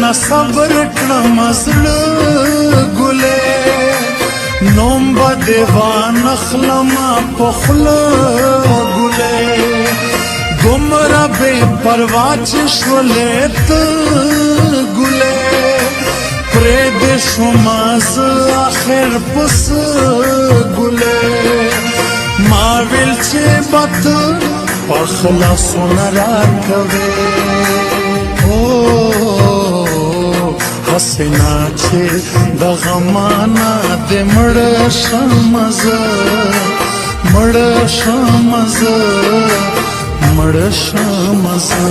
न صبر کړم زړه ګلې نوم به دیوان خلما په خوله ګلې ګمرا بے پروا چې شولې ته ګلې پرې دې شوما زه اخر پس ګلې ما ویل چې بت په خلاصونه راکوي حسنا چې د غمانا د مړ شمزه مړ شمزه مړ شمزه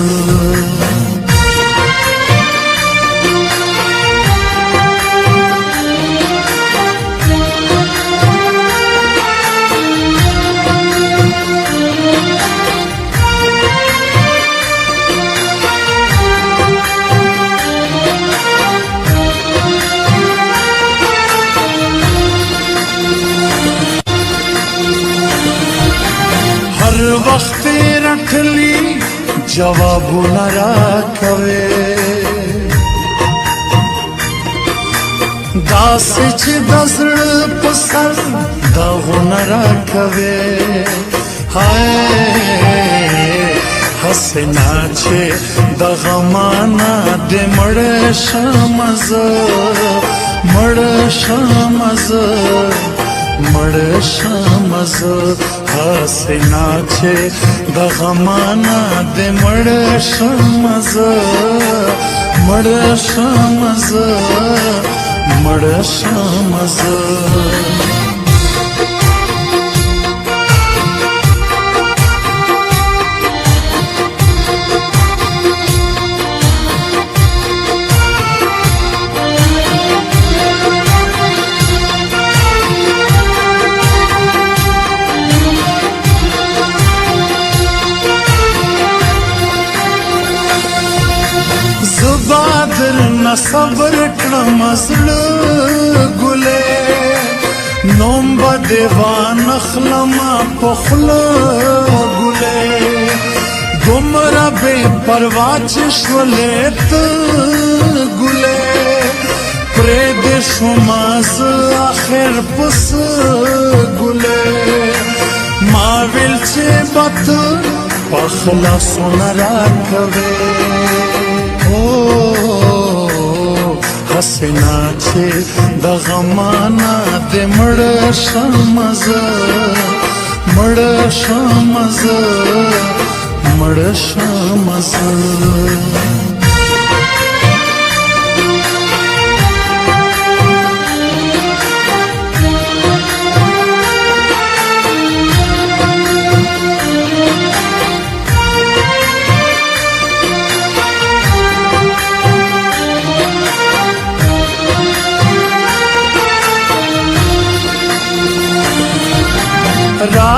हर वक्त रखली जवाबونه راکوي داسې چې د زړه په سر داغونه راکوي حسنا چې د غمانا د مړ شمزه مړ شمزه مړ شمزه حسنا چې د غمانا د مړ شمزه مړ شمزه مړ شمزه زبادر نه صبر کړم زړه ګلې نوم به دیوان خلما په خوله ګلې ګمرا بے پروا چې شولې ته ګلې پرې دې شوما زه اخر پس ګلې ما ویل چې بت په خلاصونه راکوي حسنا چې د غمانا د مړ شمزه مړ شمزه مړ شمزه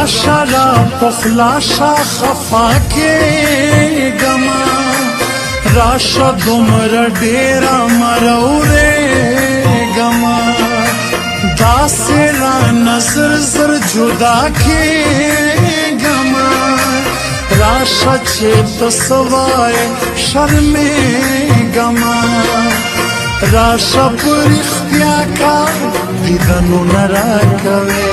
راشا را پخلاشا خفا کے گما راشا دمر ڈیرا مرورے گما داسرا نظر زر جدا کے گما راشا چیت سوائے شرمے گما راشا پر اختیا کا دیدنو نرا کوے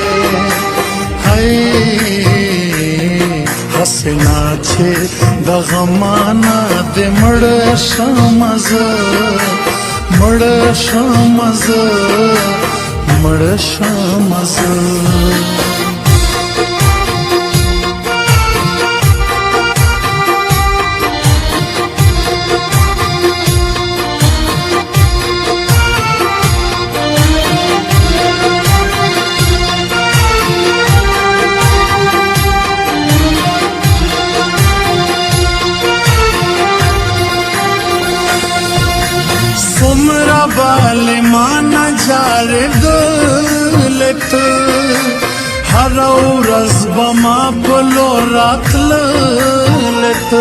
حسنا چې د غمانا د مړ شمزه مړ شمزه مړ شمزه سمرا بالی مانا جاره دلت هر ورځ بما پلو راتلت